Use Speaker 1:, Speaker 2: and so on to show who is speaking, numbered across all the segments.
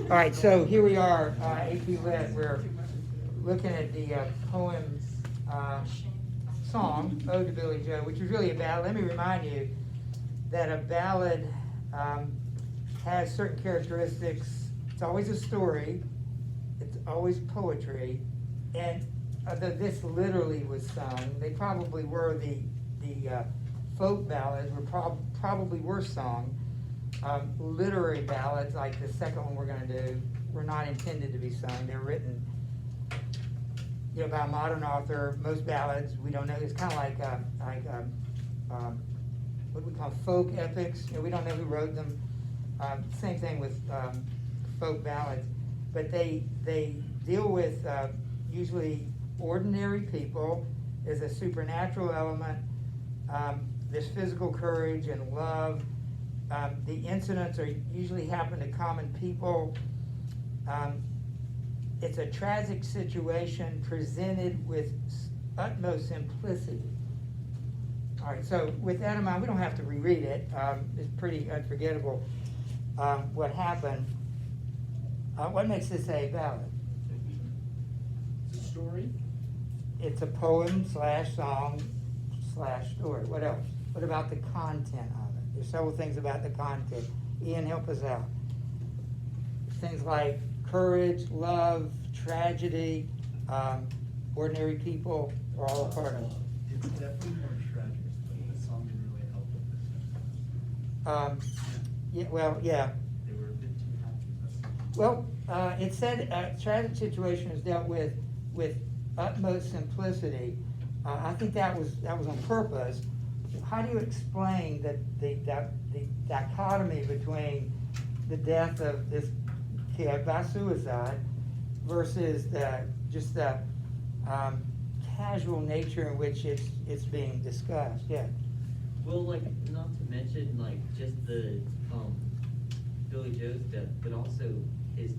Speaker 1: All right, so here we are, AP Lit. We're looking at the poem song, Ode to Billy Joe, which is really a ballad. Let me remind you that a ballad has certain characteristics. It's always a story, it's always poetry, and this literally was sung. They probably were the folk ballads probably were sung. Literary ballads, like the second one we're going to do, were not intended to be sung. They're written, by a modern author. Most ballads, we don't know. It's kind of like what we call folk epics. We don't know who wrote them. Same thing with folk ballads, but they deal with usually ordinary people. There's a supernatural element. There's physical courage and love. The incidents usually happen to common people. It's a tragic situation presented with utmost simplicity. All right, so with that in mind, we don't have to reread it. It's pretty unforgettable what happened. What makes this a ballad?
Speaker 2: It's a story.
Speaker 1: It's a poem / song / story. What else? What about the content of it? There's several things about the content. Ian, help us out. Things like courage, love, tragedy, ordinary people are all a part of it.
Speaker 2: It's definitely more tragic, but the song didn't really help with this.
Speaker 1: Yeah.
Speaker 2: They were a bit too happy.
Speaker 1: Well, it said a tragic situation is dealt with utmost simplicity. I think that was on purpose. How do you explain that the dichotomy between the death of this kid by suicide versus the casual nature in which it's being discussed? Yeah.
Speaker 3: Well, not to mention, just the Billy Joe's death, but also his,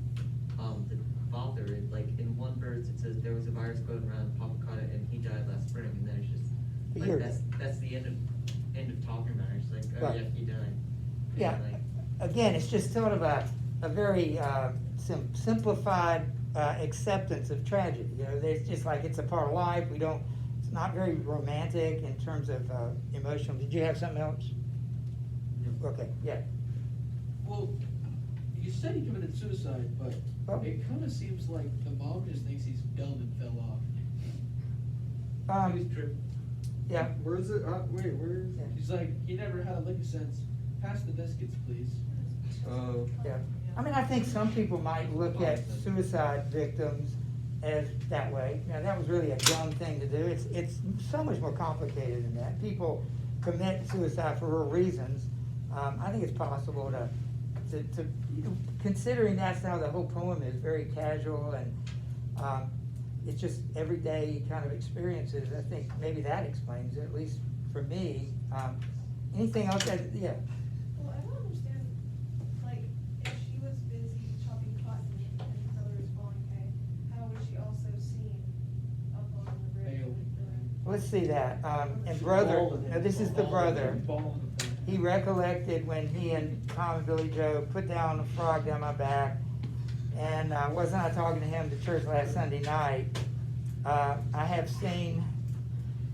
Speaker 3: the father, in one verse it says there was a virus going around, Papa caught it, and he died last spring, and then it's just, that's the end of talking about it. It's like, oh
Speaker 1: Right.
Speaker 3: yeah, he died. And
Speaker 1: Yeah. Again, it's just sort of a very simplified acceptance of tragedy. It's just like it's a part of life. It's not very romantic in terms of emotional. Did you have something else?
Speaker 3: No.
Speaker 1: Okay, yeah.
Speaker 4: Well, you said he committed suicide, but
Speaker 1: Well-
Speaker 4: it kind of seems like the mom just thinks he's dumb and fell off.
Speaker 3: He was tripping.
Speaker 1: Yeah.
Speaker 2: Where is it? Wait, where is it?
Speaker 4: He's like, he never had a lick of sense. Pass the biscuits, please.
Speaker 2: Oh.
Speaker 1: Yeah. I think some people might look at suicide victims as that way. That was really a dumb thing to do. It's so much more complicated than that. People commit suicide for real reasons. I think it's possible to considering that's how the whole poem is, very casual and it's just everyday kind of experiences. I think maybe that explains it, at least for me. Anything else? Yeah.
Speaker 5: Well, I don't understand, if she was busy chopping cotton and her brother was falling hay, how was she also seen up on the bridge?
Speaker 4: Veiled.
Speaker 1: Let's see that. And brother, now this is the brother.
Speaker 4: Ball in the
Speaker 1: He recollected when he and Tom and Billy Joe put down a frog down my back. And wasn't I talking to him to church last Sunday night? I have seen,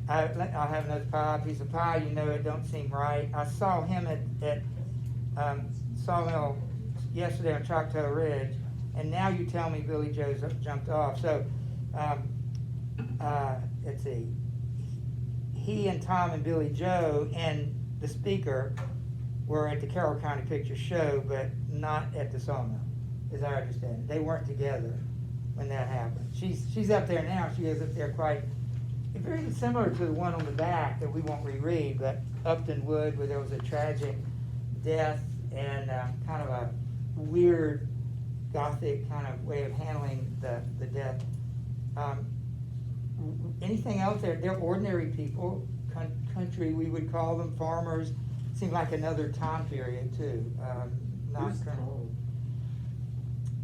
Speaker 1: I'll have another piece of pie, it don't seem right. I saw him at Sawmill yesterday on Choctaw Ridge, and now you tell me Billy Joe's jumped off. So, let's see. He and Tom and Billy Joe and the speaker were at the Carroll County Picture Show, but not at the Sawmill, as I understand it. They weren't together when that happened. She's up there now. She is up there quite very similar to the one on the back that we won't reread, but Upton Wood, where there was a tragic death and kind of a weird Gothic kind of way of handling the death. Anything else there? They're ordinary people, country we would call them, farmers. Seemed like another time period too. Not
Speaker 2: Who's
Speaker 1: current.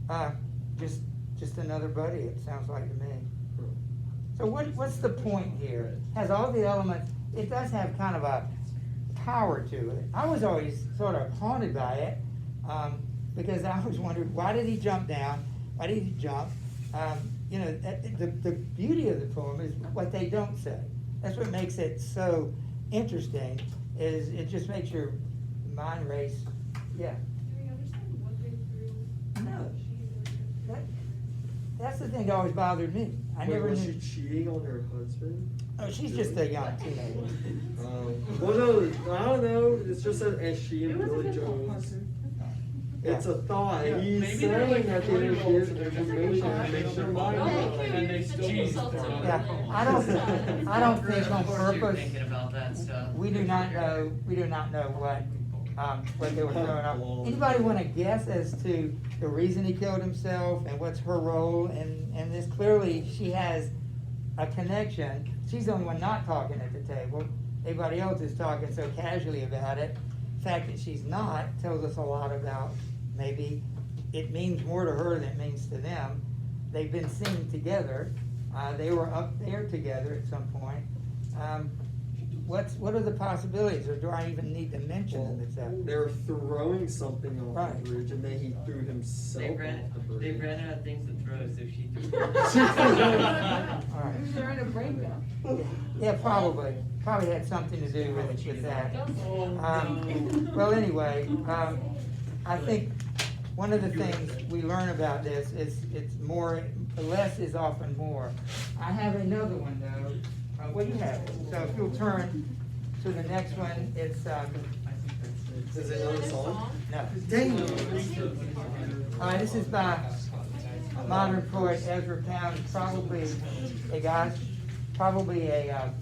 Speaker 2: Tom?
Speaker 1: Just another buddy. It sounds like to me. So what's the point here? Has all the elements. It does have kind of a power to it. I was always sort of haunted by it. because I always wondered, why did he jump down? Why did he jump? You know, the beauty of the poem is what they don't say. That's what makes it so interesting, is it just makes your mind race. Yeah.
Speaker 5: Do we understand what they threw?
Speaker 1: No.
Speaker 5: She or-
Speaker 1: That's the thing that always bothered me. I never
Speaker 6: was
Speaker 1: knew.
Speaker 6: she cheating on her husband?
Speaker 1: Oh, she's just a young teenager.
Speaker 6: Well, no, I don't know. It's just that as she and
Speaker 7: It was a
Speaker 6: Billy
Speaker 7: good
Speaker 6: Jones.
Speaker 7: husband.
Speaker 6: It's a thought.
Speaker 4: Yeah,
Speaker 6: He's
Speaker 4: maybe they're
Speaker 6: saying
Speaker 4: like
Speaker 6: that they're
Speaker 4: 20-year-olds
Speaker 6: give
Speaker 4: and they're just
Speaker 6: information
Speaker 4: like
Speaker 6: that makes their mind
Speaker 4: Oh,
Speaker 6: up.
Speaker 4: and then they still
Speaker 7: Jeez.
Speaker 4: throw it.
Speaker 1: Yeah, I don't think on
Speaker 3: Of course you're
Speaker 1: purpose.
Speaker 3: thinking about that stuff.
Speaker 1: We do not know what they were throwing up. Anybody wanna guess as to the reason he killed himself and what's her role in this? Clearly, she has a connection. She's the only one not talking at the table. Everybody else is talking so casually about it. The fact that she's not tells us a lot about, maybe it means more to her than it means to them. They've been seen together. They were up there together at some point. What are the possibilities, or do I even need to mention them? It's that?
Speaker 6: They're throwing something off
Speaker 1: Right.
Speaker 6: the bridge, and then he threw himself
Speaker 3: They
Speaker 6: off the bridge.
Speaker 3: ran out of things to throw, so she threw.
Speaker 1: All right.
Speaker 7: They're in a breakup.
Speaker 1: Yeah, probably had something to do with that. Well, anyway, I think one of the things we learn about this is it's more, less is often more. I have another one though. What do you have? So if you'll turn to the next one, it's,
Speaker 6: Is it another song?
Speaker 1: no.
Speaker 6: Dang it.
Speaker 1: This is by modern poet Ezra Pound, probably a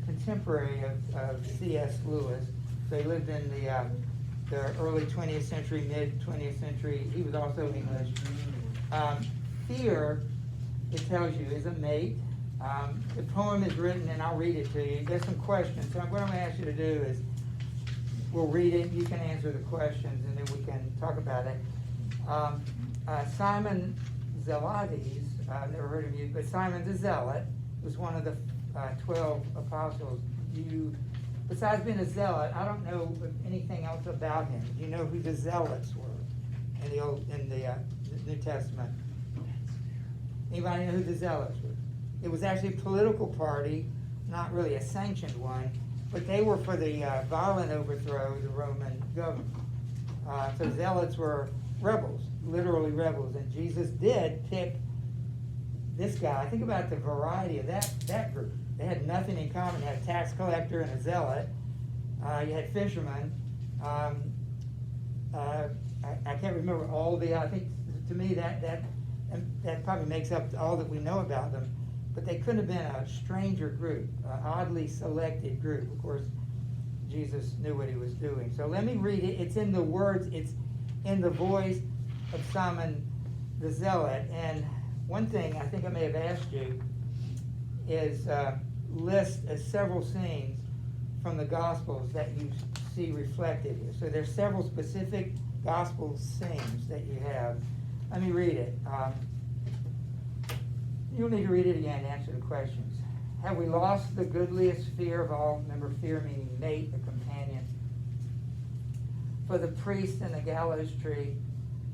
Speaker 1: contemporary of C.S. Lewis. So he lived in the early 20th century, mid 20th century. He was also English. Fear, it tells you, is a mate. The poem is written, and I'll read it to you. There's some questions. So what I'm going to ask you to do is, we'll read it, you can answer the questions, and then we can talk about it. Simon Zelotes, I've never heard of you, but Simon the Zealot was one of the 12 apostles. Besides being a zealot, I don't know anything else about him. Do you know who the zealots were in the New Testament? Anybody know who the zealots were? It was actually a political party, not really a sanctioned one, but they were for the violent overthrow of the Roman government. So zealots were rebels, literally rebels, and Jesus did pick this guy. Think about the variety of that group. They had nothing in common. You had a tax collector and a zealot. You had fishermen. I can't remember all I think to me that probably makes up all that we know about them. But they couldn't have been a stranger group, an oddly selected group. Of course, Jesus knew what he was doing. So let me read it. It's in the words, it's in the voice of Simon the Zealot. And one thing I think I may have asked you is list several scenes from the Gospels that you see reflected here. So there's several specific Gospel scenes that you have. Let me read it. You'll need to read it again to answer the questions. Have we lost the goodliest fear of all? Remember, fear meaning mate, a companion. For the priest in the gallows tree,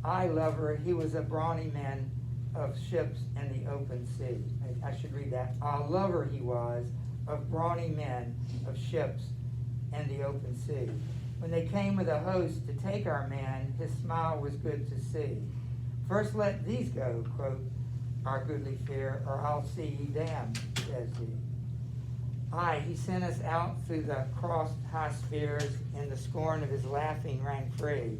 Speaker 1: I love her. He was a brawny man of ships in the open sea. I should read that. A lover he was of brawny men of ships in the open sea. When they came with a host to take our man, his smile was good to see. First let these go, quote, our goodly fear, or I'll see ye damned, says he. Aye, he sent us out through the crossed high spheres, and the scorn of his laughing rang free.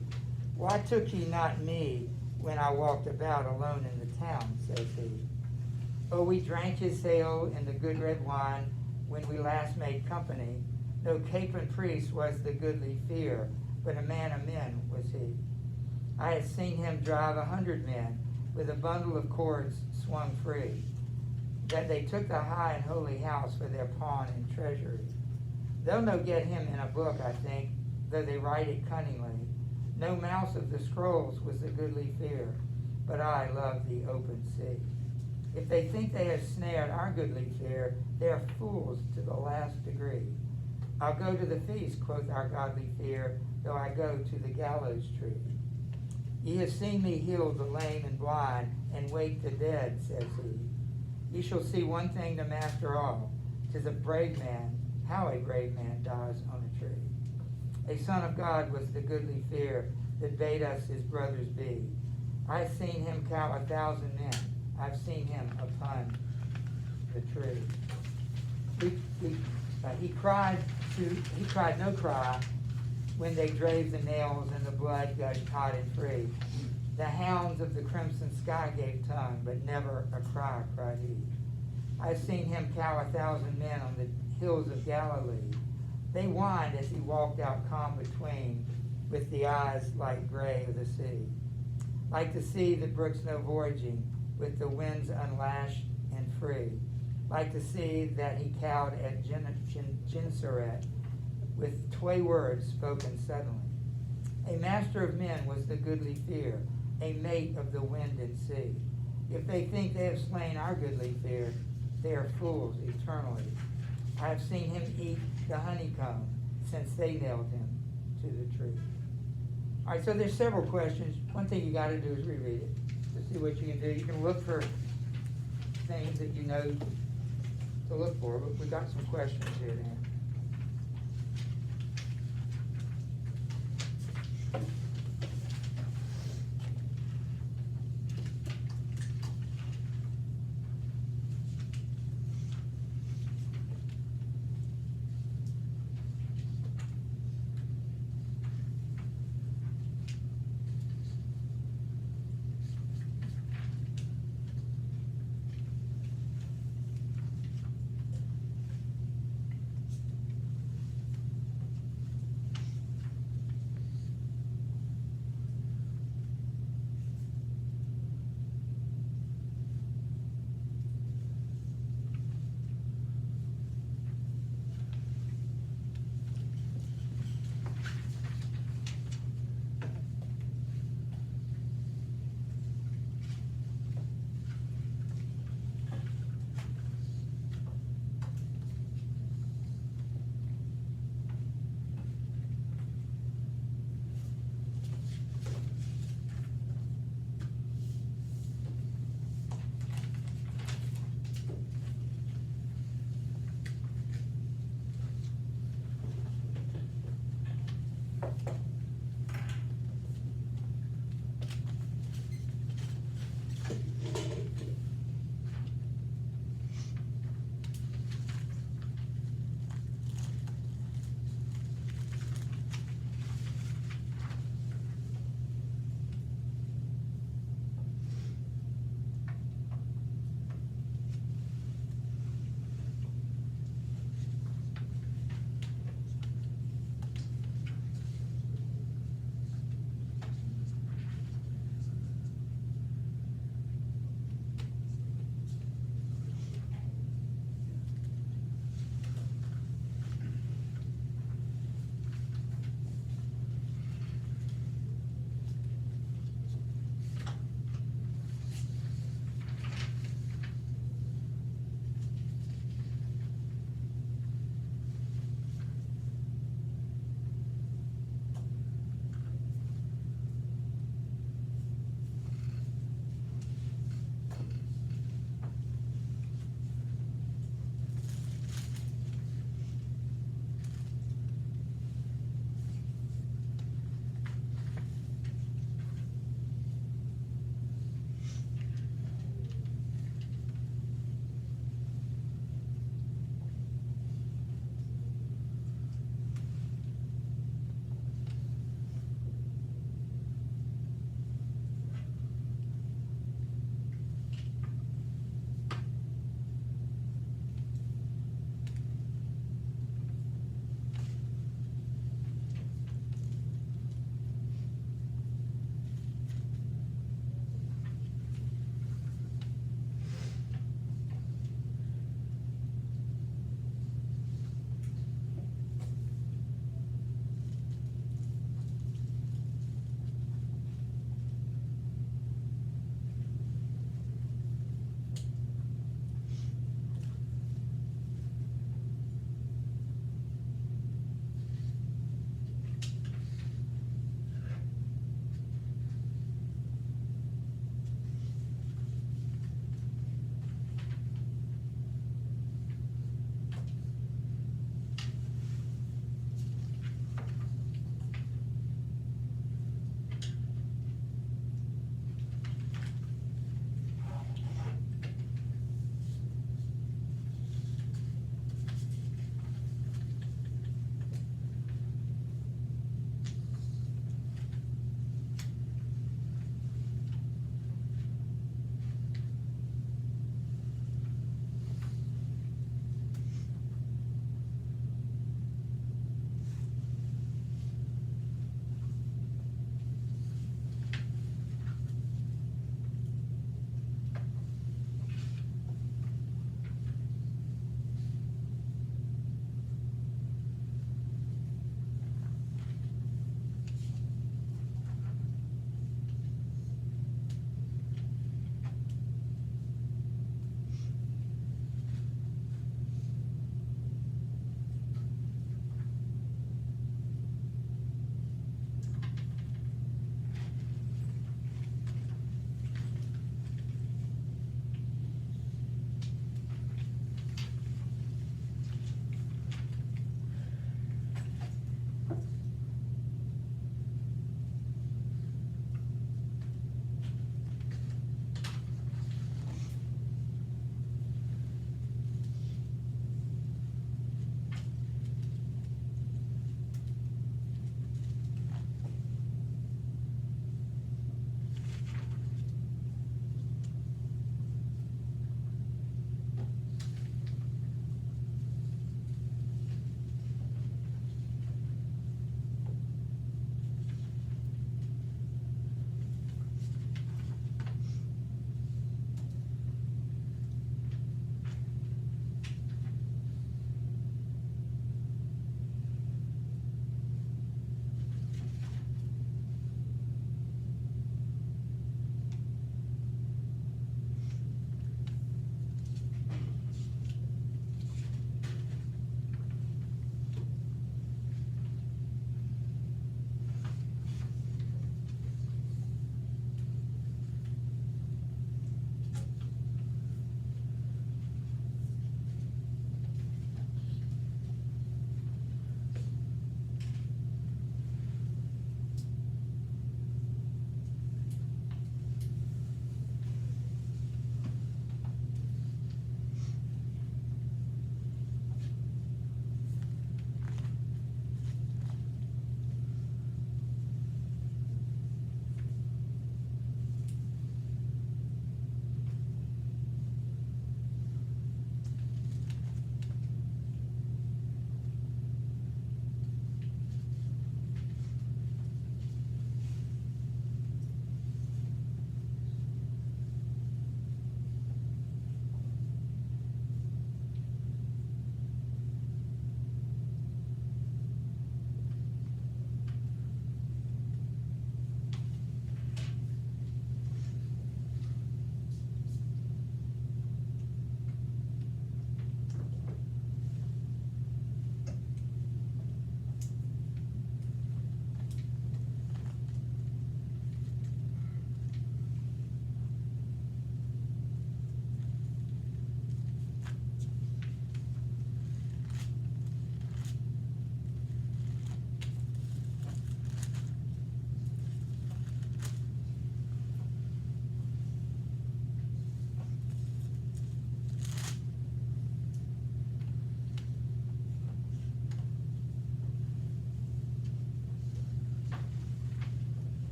Speaker 1: Why took ye not me when I walked about alone in the town, says he. Oh, we drank his ale in the good red wine when we last made company. No capon priest was the goodly fear, but a man of men was he. I had seen him drive 100 men with a bundle of cords swung free, that they took the high and holy house for their pawn and treasury. They'll no get him in a book, I think, though they write it cunningly. No mouse of the scrolls was the goodly fear, but I love the open sea. If they think they have snared our goodly fear, they are fools to the last degree. I'll go to the feast, quoth our godly fear, though I go to the gallows tree. Ye have seen me heal the lame and blind, and wake the dead, says he. Ye shall see one thing to master all, 'tis a brave man, how a brave man dies on a tree. A son of God was the goodly fear that bade us his brothers be. I have seen him cow 1,000 men, I've seen him upon the tree. He cried no cry when they drave the nails and the blood gushed hot and free. The hounds of the crimson sky gave tongue, but never a cry cried he. I've seen him cow 1,000 men on the hills of Galilee. They whined as he walked out calm between, with the eyes like gray of the sea. Like the sea that brooks no voyaging, with the winds unlashed and free. Like the sea that he cowed at Gennesaret, with 2 words spoken suddenly. A master of men was the goodly fear, a mate of the wind and sea. If they think they have slain our goodly fear, they are fools eternally. I have seen him eat the honeycomb since they nailed him to the tree. All right, so there's several questions. One thing you got to do is reread it to see what you can do. You can look for things that you know to look for, but we've got some questions here to answer.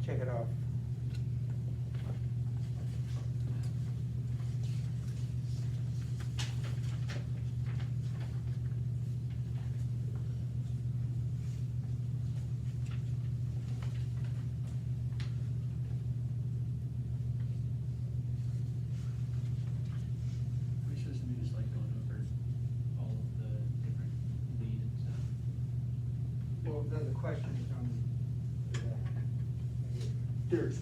Speaker 1: check it off.
Speaker 2: Which system you just like going over all of the different lead and stuff?
Speaker 1: Well, the questions on the
Speaker 6: There's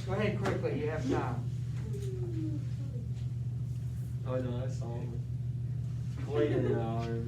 Speaker 1: Go ahead quickly, you have time.
Speaker 6: Oh no, I saw him. Wait an hour.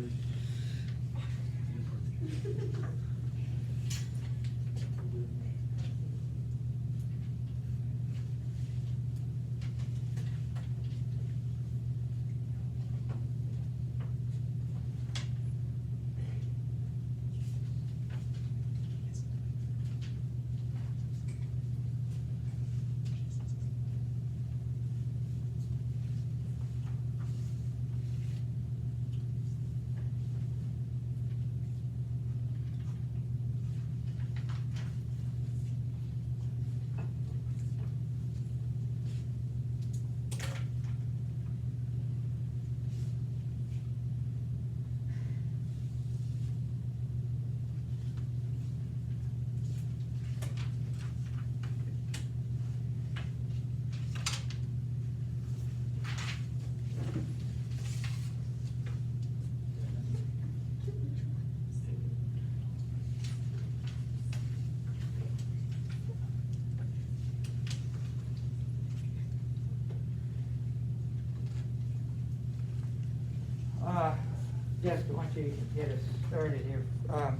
Speaker 1: Jessica, why don't you get us started here? The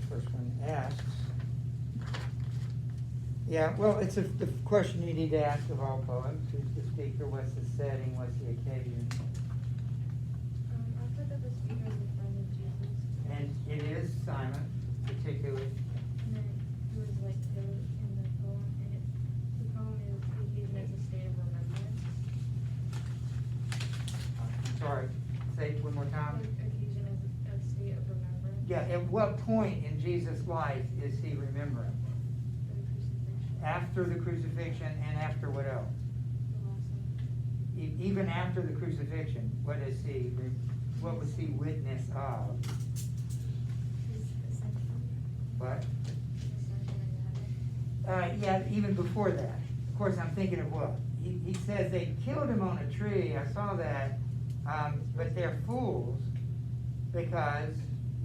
Speaker 1: first one asks. Yeah, well, it's the question you need to ask of all poems. Who's the speaker? What's the setting? What's the occasion?
Speaker 7: I've heard that the speaker is a friend of Jesus.
Speaker 1: And it is Simon, particularly.
Speaker 7: And then he was like killed in the poem, and the poem is occasion as a state of remembrance.
Speaker 1: I'm sorry, say it one more time.
Speaker 7: Occasion as a state of remembrance.
Speaker 1: Yeah, at what point in Jesus' life is he remembering?
Speaker 7: The crucifixion.
Speaker 1: After the crucifixion and after what else?
Speaker 7: The last one.
Speaker 1: Even after the crucifixion, what was he witness of?
Speaker 7: His ascension.
Speaker 1: What?
Speaker 7: His ascension into heaven.
Speaker 1: Yeah, even before that. Of course, I'm thinking of what? He says they killed him on a tree, I saw that, but they're fools because,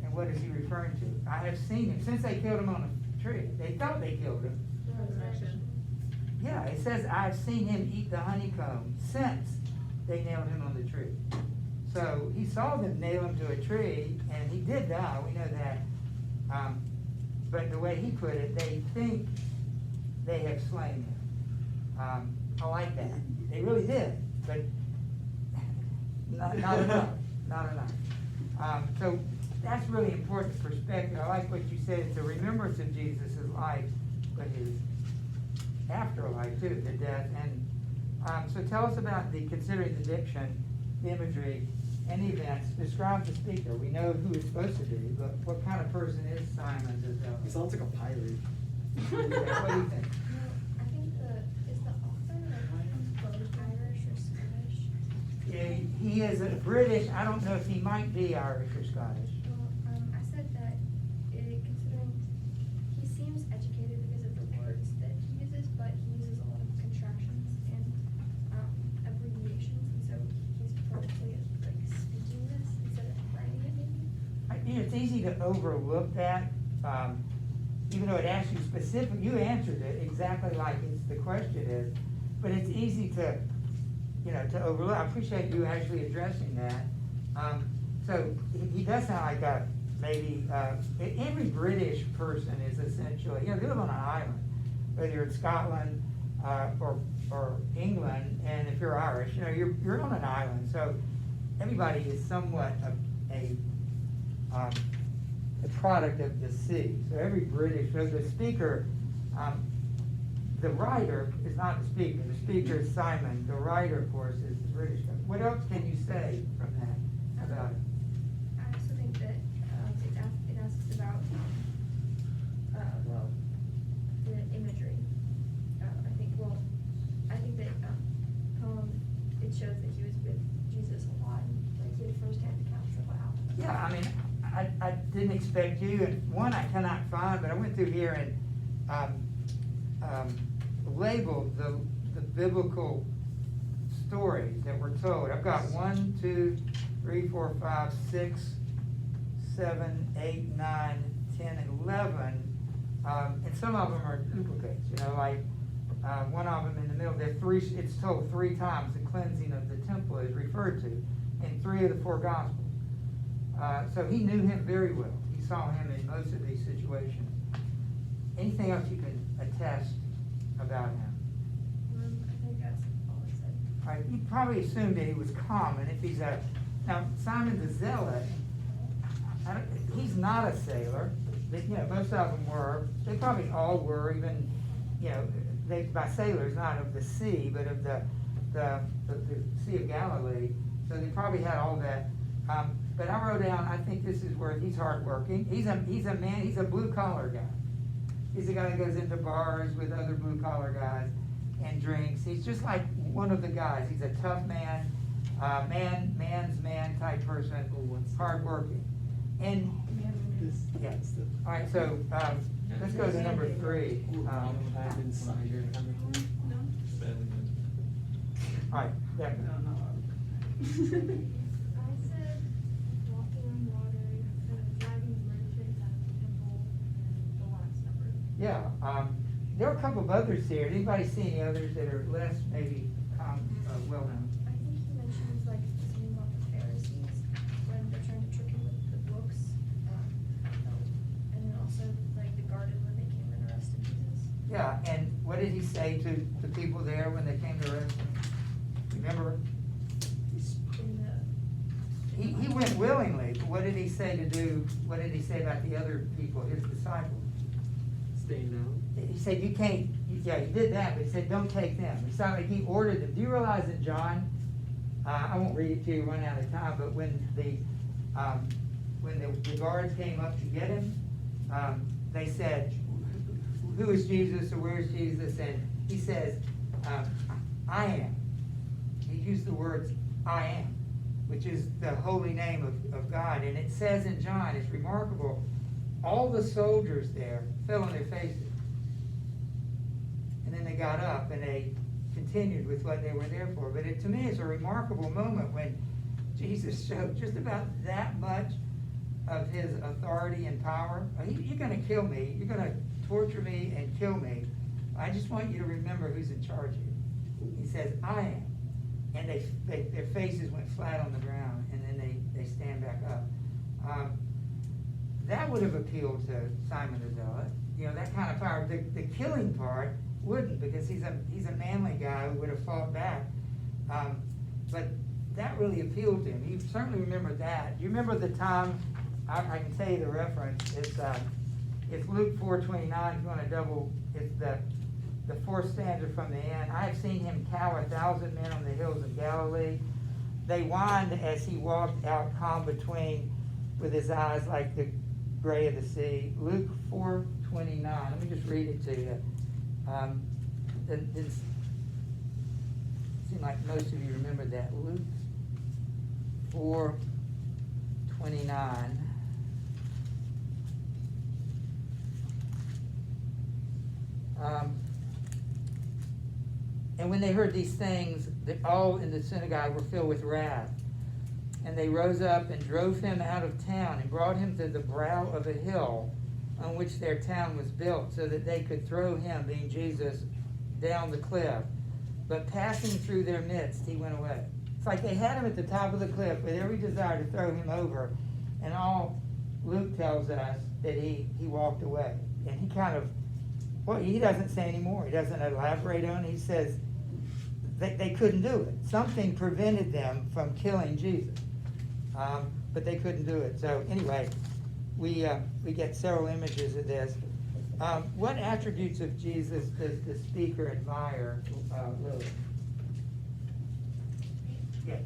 Speaker 1: and what is he referring to? I have seen him, since they killed him on a tree, they thought they killed him.
Speaker 7: The resurrection.
Speaker 1: Yeah, it says, I've seen him eat the honeycomb since they nailed him on the tree. So he saw them nail him to a tree, and he did die, we know that. But the way he put it, they think they have slain him. I like that. They really did, but not enough, not enough. So that's really important perspective. I like what you said, it's a remembrance of Jesus' life, but his afterlife too, the death. And so tell us about considering the diction, the imagery, and events. Describe the speaker. We know who it's supposed to be, but what kind of person is Simon Giselle?
Speaker 6: He sounds like a pirate.
Speaker 1: What do you think?
Speaker 7: I think is the author like both Irish or Scottish?
Speaker 1: Yeah, he is a British. I don't know if he might be Irish or Scottish.
Speaker 7: Well, I said that considering he seems educated because of the words that he uses, but he uses a lot of contractions and abbreviations, and so he's probably like speaking this instead of writing it maybe.
Speaker 1: It's easy to overlook that, even though it asks you specific. You answered it exactly like the question is, but it's easy to, to overlook. I appreciate you actually addressing that. So he does sound like maybe every British person is essentially, they live on an island, whether you're in Scotland or England, and if you're Irish, you're on an island. So everybody is somewhat a product of the sea. So every British, so the speaker, the writer is not the speaker. The speaker is Simon. The writer, of course, is the British guy. What else can you say from that about it?
Speaker 7: I also think that
Speaker 1: I mean, I didn't expect you, and one I cannot find, but I went through here and labeled the biblical stories that were told. I've got 1, 2, 3, 4, 5, 6, 7, 8, 9, 10, and 11. And some of them are duplicates, you know, like one of them in the middle, it's told 3 times the cleansing of the temple is referred to in 3 of the 4 Gospels. So he knew him very well. He saw him in most of these situations. Anything else you can attest about him?
Speaker 7: I think that's all it said.
Speaker 1: All right, you probably assumed that he was common. If he's now Simon the Zealot, he's not a sailor. But, you know, most of them were. They probably all were, even, you know, by sailors, not of the sea, but of the Sea of Galilee. So they probably had all that. But I wrote down, I think this is where he's hardworking. He's a man, he's a blue collar guy. He's a guy that goes into bars with other blue collar guys and drinks. He's just like one of the guys. He's a tough man, man's man type person, hardworking. And yeah. All right, so let's go to number 3. All right, Deborah.
Speaker 7: I said walking on water, driving merchants out of the temple, and the last number.
Speaker 1: Yeah, there are a couple of others here. Anybody see any others that are less maybe well known?
Speaker 7: I think he mentions like something about the Pharisees when they're trying to trick him with the books. And then also like the garden when they came and arrested Jesus.
Speaker 1: Yeah, and what did he say to the people there when they came to arrest him? Remember?
Speaker 7: In
Speaker 1: He went willingly, but what did he say to do? What did he say about the other people, his disciples?
Speaker 6: Stay down.
Speaker 1: He said, you can't, yeah, he did that, but he said, don't take them. It sounded like he ordered them. Do you realize that John, I won't read it to you, run out of time, but when the guards came up to get him, they said, who is Jesus or where is Jesus? And he says, I am. He used the words, I am, which is the holy name of God. And it says in John, it's remarkable, all the soldiers there fell on their faces. And then they got up and they continued with what they were there for. But to me, it's a remarkable moment when Jesus showed just about that much of his authority and power. You're going to kill me. You're going to torture me and kill me. I just want you to remember who's in charge here. He says, I am. And their faces went flat on the ground, and then they stand back up. That would have appealed to Simon the Zealot. You know, that kind of power. The killing part wouldn't, because he's a manly guy who would have fought back. But that really appealed to him. He certainly remembered that. You remember the time, I can tell you the reference, it's Luke 4:29, if you want to double, it's the 4th stanza from the end. I have seen him cow 1,000 men on the hills of Galilee. They whined as he walked out calm between, with his eyes like the gray of the sea. Luke 4:29. Let me just read it to you. It seems like most of you remember that. Luke 4:29. And when they heard these things, all in the synagogue were filled with wrath. And they rose up and drove him out of town and brought him to the brow of a hill on which their town was built, so that they could throw him, being Jesus, down the cliff. But passing through their midst, he went away. It's like they had him at the top of the cliff with every desire to throw him over. And all Luke tells us that he walked away. And he kind of, well, he doesn't say anymore. He doesn't elaborate on it. He says they couldn't do it. Something prevented them from killing Jesus. But they couldn't do it. So anyway, we get several images of this. What attributes of Jesus does the speaker admire, Lily? Yeah.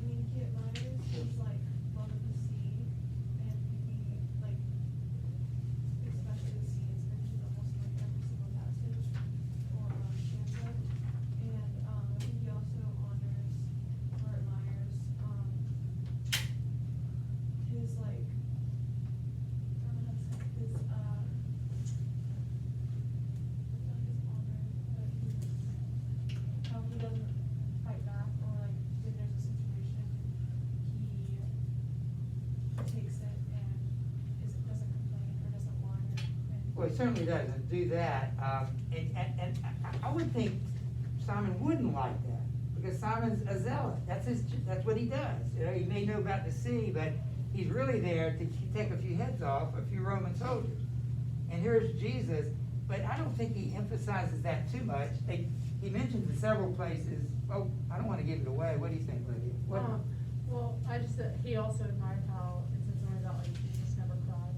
Speaker 5: He admires his like love of the sea, and he like, especially the sea is mentioned almost like every single passage or stanza. And I think he
Speaker 1: Well, he certainly doesn't do that, and I would think Simon wouldn't like that, because Simon's a zealot, that's what he does. You know, he may know about the sea, but he's really there to take a few heads off a few Roman soldiers. And here's Jesus, but I don't think he emphasizes that too much. He mentions in several places, oh, I don't wanna give it away, what do you think, Lydia? What-
Speaker 8: Well, I just said, he also admired how it said something about like Jesus never cried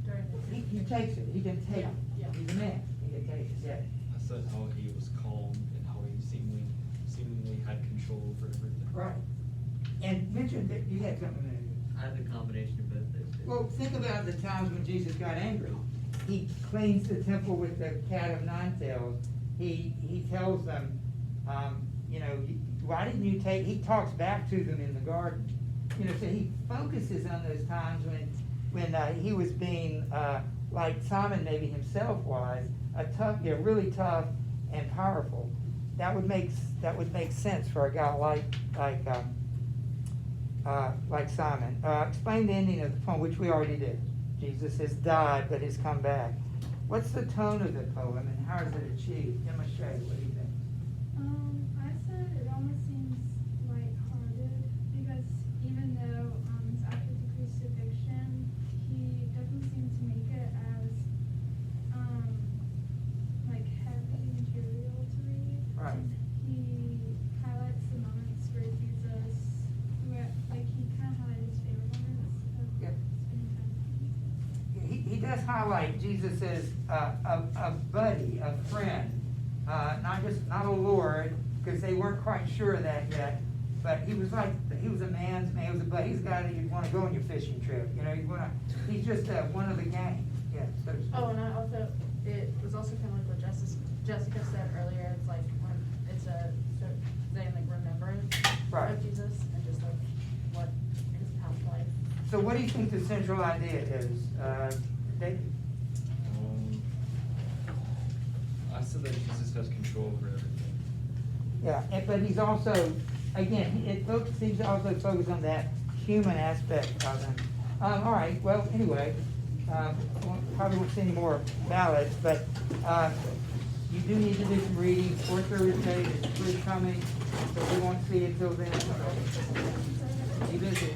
Speaker 8: during the.
Speaker 1: He takes it, he can take it,
Speaker 8: Yeah, yeah.
Speaker 1: he's a man, he can take it, yeah.
Speaker 9: I said how he was calm and how he seemingly had control over everything.
Speaker 1: Right. And mention that you had something there.
Speaker 3: I have the combination of both those two.
Speaker 1: Well, think about the times when Jesus got angry. He cleans the temple with the cat of nine tails. He tells them, you know, why didn't you take, he talks back to them in the garden. You know, so he focuses on those times when he was being, like Simon maybe himself was, really tough and powerful. That would make sense for a guy like Simon. Explain the ending of the poem, which we already did. Jesus has died, but has come back. What's the tone of the poem, and how is it achieved? Emma Shea, what do you think?
Speaker 7: I said it almost seems lighthearted because even though it's after the crucifixion, he doesn't seem to make it as like heavy material to read.
Speaker 1: Right.
Speaker 7: He highlights the moments where Jesus, like he kind of highlighted his favorite moments of
Speaker 1: Yeah.
Speaker 7: spending time with him.
Speaker 1: He does highlight Jesus as a buddy, a friend, not a Lord, because they weren't quite sure of that yet. But he was a man's man. He was a buddy. He's a guy that you'd want to go on your fishing trip. You know, he's just one of the gang. Yeah. So to speak.
Speaker 8: Oh, and it was also kind of like what Jessica said earlier, it's like when it's saying like remembrance
Speaker 1: Right.
Speaker 8: of Jesus and just like what his past life.
Speaker 1: So what do you think the central idea is, David?
Speaker 9: I said that Jesus has control over everything.
Speaker 1: Yeah, but he's also, again, seems to also focus on that human aspect of him. All right, well, anyway, probably won't see any more ballads, but you do need to do some reading. 4th Thursday is free coming, so we won't see you till then. Be busy.